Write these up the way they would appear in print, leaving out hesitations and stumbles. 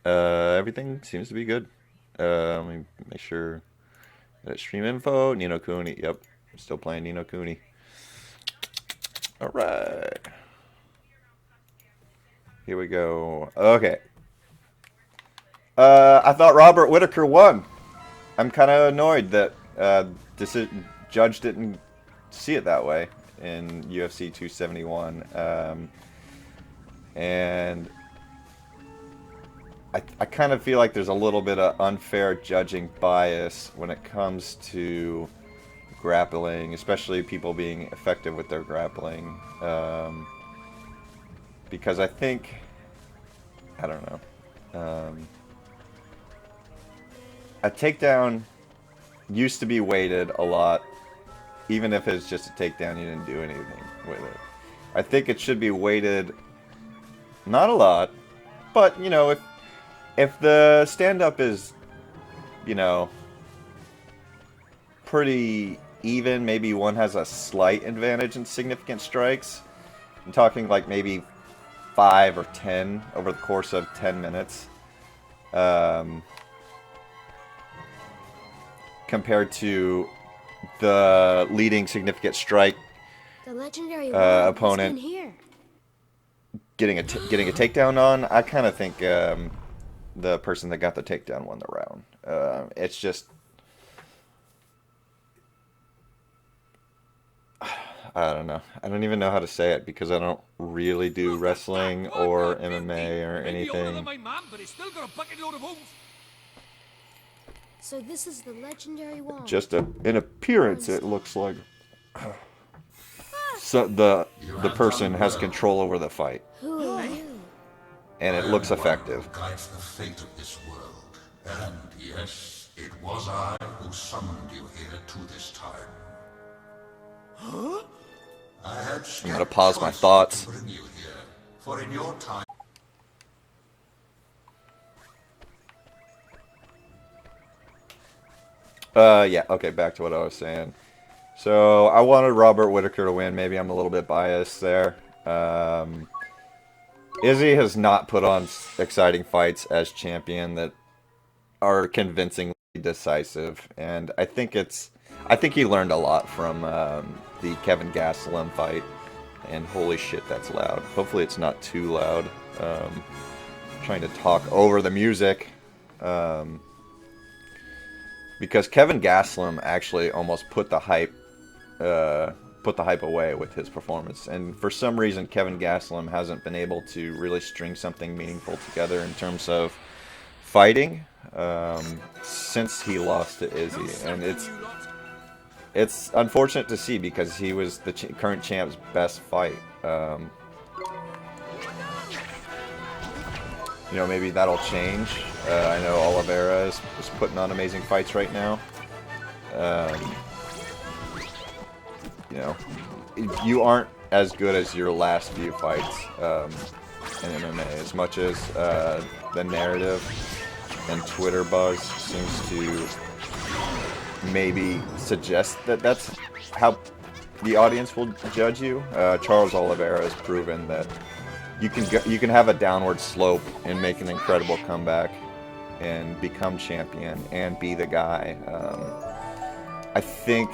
Everything seems to be good. Let me make sure that stream info. Nino Cooney. Yep, still playing Nino Cooney. All right, here we go. Okay. I thought Robert Whitaker won. I'm kind of annoyed that judge didn't see it that way in UFC 271, and I kind of feel like there's a little bit of unfair judging bias when it comes to grappling, especially people being effective with their grappling, because I think, I don't know, a takedown used to be weighted a lot, even if it's just a takedown, you didn't do anything with it. I think it should be weighted, not a lot, but, you know, if the stand-up is, you know, pretty even, maybe one has a slight advantage in significant strikes. I'm talking like maybe 5 or 10 over the course of 10 minutes. Compared to the leading significant strike the legendary opponent here. getting a takedown on, I kind of think the person that got the takedown won the round. It's just, I don't know. I don't even know how to say it because I don't really do wrestling or MMA or anything. So this is the legendary wand. Just in appearance, it looks like so the person has control over the fight. Who are you? And it looks effective. Guides the fate of this world. And yes, it was I who summoned you here to this time. Huh? I had I'm gonna pause my thoughts. to bring you here, for in your time. Yeah, okay, back to what I was saying. So, I wanted Robert Whitaker to win. Maybe I'm a little bit biased there. Izzy has not put on exciting fights as champion that are convincingly decisive, and I think he learned a lot from the Kevin Gastelum fight. And holy shit, that's loud. Hopefully, it's not too loud. Trying to talk over the music, because Kevin Gastelum actually almost put the hype away with his performance, and for some reason Kevin Gastelum hasn't been able to really string something meaningful together in terms of fighting since he lost to Izzy, and it's unfortunate to see because he was the current champ's best fight. You know, maybe that'll change. I know Oliveira is putting on amazing fights right now. You know, you aren't as good as your last few fights in MMA, as much as the narrative and Twitter buzz seems to maybe suggest that that's how the audience will judge you. Charles Oliveira has proven that you can have a downward slope and make an incredible comeback and become champion and be the guy. I think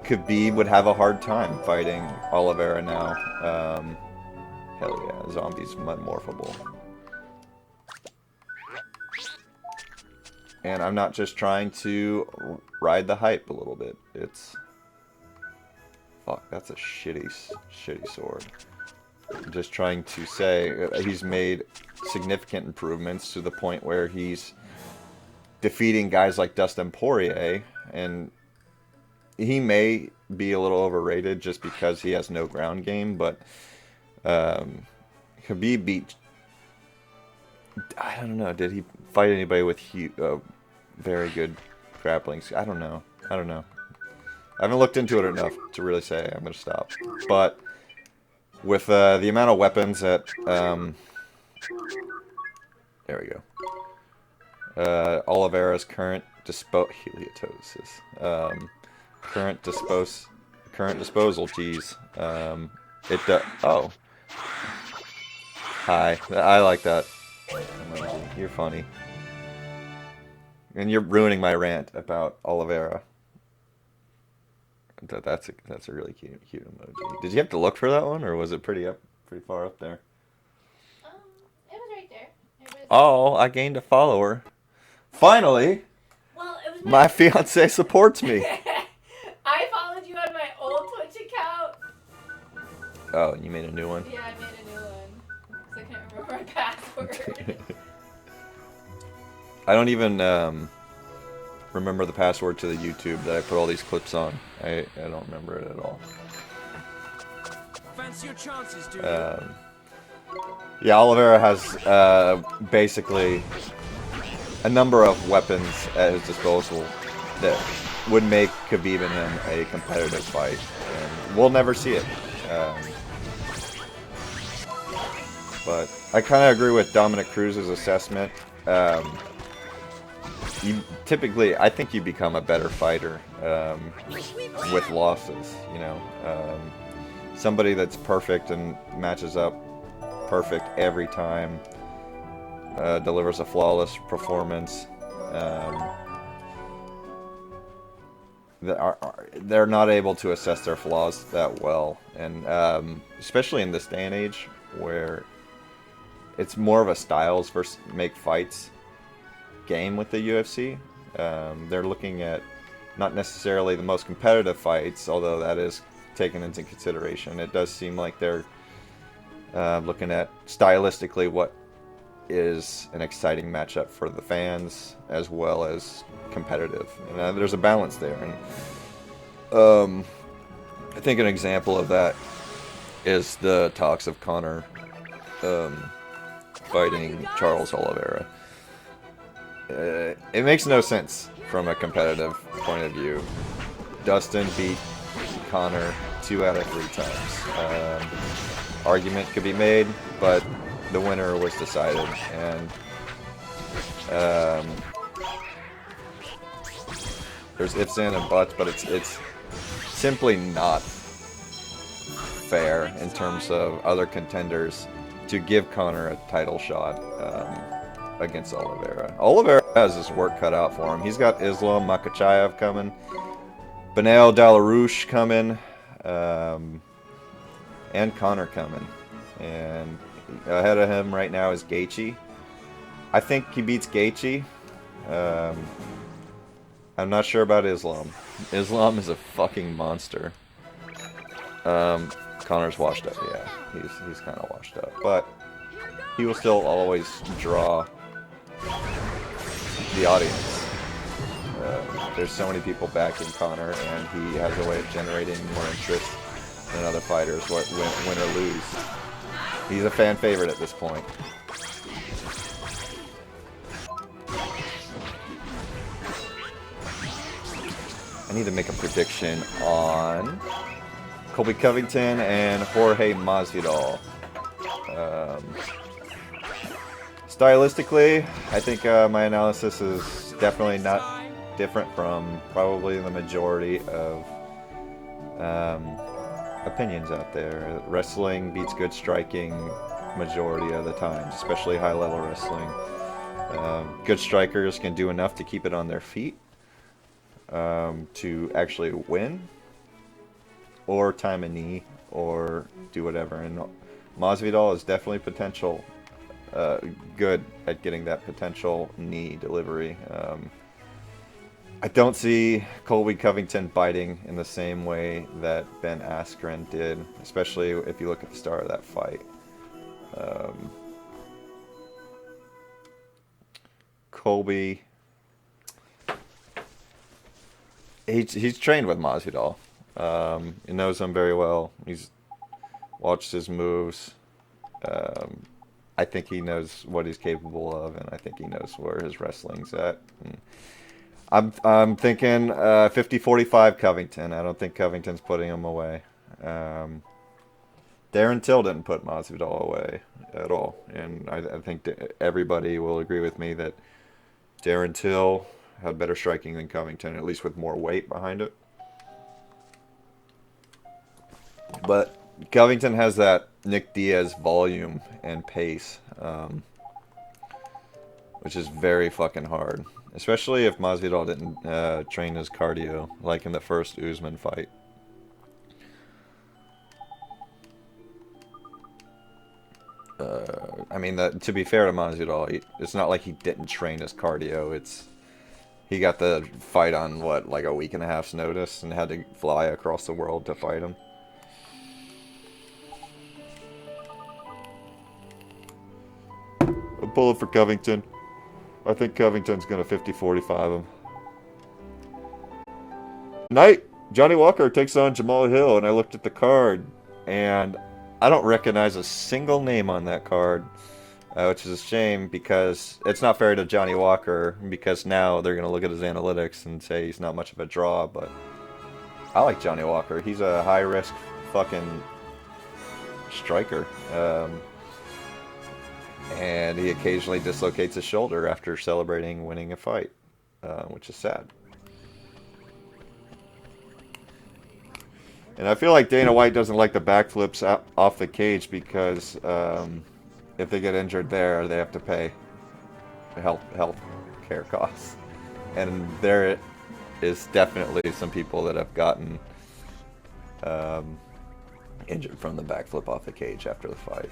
Khabib would have a hard time fighting Oliveira now. Hell yeah, Zombie's mud-morphable. And I'm not just trying to ride the hype a little bit. It's... Fuck, that's a shitty sword. I'm just trying to say he's made significant improvements to the point where he's defeating guys like Dustin Poirier, and he may be a little overrated just because he has no ground game, but Khabib beat... I don't know, did he fight anybody with very good grappling? I don't know. I haven't looked into it enough to really say. I'm going to stop. But with the amount of weapons that... there we go. Oliveira's current heliotosis. Current disposal, geez. It does... Oh. Hi. I like that. emoji. You're funny. And you're ruining my rant about Oliveira. That's a really cute emoji. Did you have to look for that one, or was it pretty far up there? It was right there. It was... Oh, I gained a follower. Finally, Well, it was my fiance supports me. I followed you on my old Twitch account. Oh, you made a new one? Yeah, I made a new one. Because I can't remember my password. I don't even remember the password to the YouTube that I put all these clips on. I don't remember it at all. Fancy your chances, do you? Yeah, Oliveira has basically a number of weapons at his disposal that would make Khabib and him a competitive fight, and we'll never see it. But I kind of agree with Dominic Cruz's assessment. I think you become a better fighter with losses. You know, somebody that's perfect and matches up perfect every time, delivers a flawless performance. They're not able to assess their flaws that well, and especially in this day and age where it's more of a styles versus make fights game with the UFC. They're looking at not necessarily the most competitive fights, although that is taken into consideration. It does seem like they're looking at stylistically what is an exciting matchup for the fans as well as competitive, and there's a balance there. And I think an example of that is the talks of Conor fighting Charles Oliveira. It makes no sense from a competitive point of view. Dustin beat Conor 2 out of 3 times. Argument could be made, but the winner was decided, and there's ifs, ands, and buts, but it's simply not fair in terms of other contenders to give Conor a title shot against Oliveira. Oliveira has his work cut out for him. He's got Islam Makhachev coming, Beneil Dalarouche coming, and Conor coming. And ahead of him right now is Gaethje. I think he beats Gaethje. I'm not sure about Islam. Islam is a fucking monster. Conor's washed up, yeah. He's kind of washed up. But he will still always draw the audience. There's so many people backing Conor, and he has a way of generating more interest than other fighters, win or lose. He's a fan favorite at this point. I need to make a prediction on Colby Covington and Jorge Masvidal. Stylistically, I think my analysis is definitely not different from probably the majority of opinions out there. Wrestling beats good striking majority of the times, especially high-level wrestling. Good strikers can do enough to keep it on their feet to actually win, or time a knee, or do whatever. And Masvidal is definitely potential good at getting that potential knee delivery. I don't see Colby Covington biting in the same way that Ben Askren did, especially if you look at the start of that fight. Colby, he's trained with Masvidal. He knows him very well. He's watched his moves. I think he knows what he's capable of, and I think he knows where his wrestling's at. And I'm thinking 50-45 Covington. I don't think Covington's putting him away. Darren Till didn't put Masvidal away at all, and I think everybody will agree with me that Darren Till had better striking than Covington, at least with more weight behind it. But Covington has that Nick Diaz volume and pace. which is very fucking hard. Especially if Masvidal didn't train his cardio, like in the first Usman fight. I mean, to be fair to Masvidal, it's not like he didn't train his cardio. He got the fight on, what, like a week and a half's notice and had to fly across the world to fight him. I'm pulling for Covington. I think Covington's going to 50-45 him. Night, Johnny Walker takes on Jamal Hill, and I looked at the card, and I don't recognize a single name on that card, which is a shame because it's not fair to Johnny Walker because now they're going to look at his analytics and say he's not much of a draw, but I like Johnny Walker. He's a high-risk fucking striker. And he occasionally dislocates his shoulder after celebrating winning a fight, which is sad. And I feel like Dana White doesn't like the backflips off the cage because if they get injured there, they have to pay health care costs. And there is definitely some people that have gotten injured from the backflip off the cage after the fight.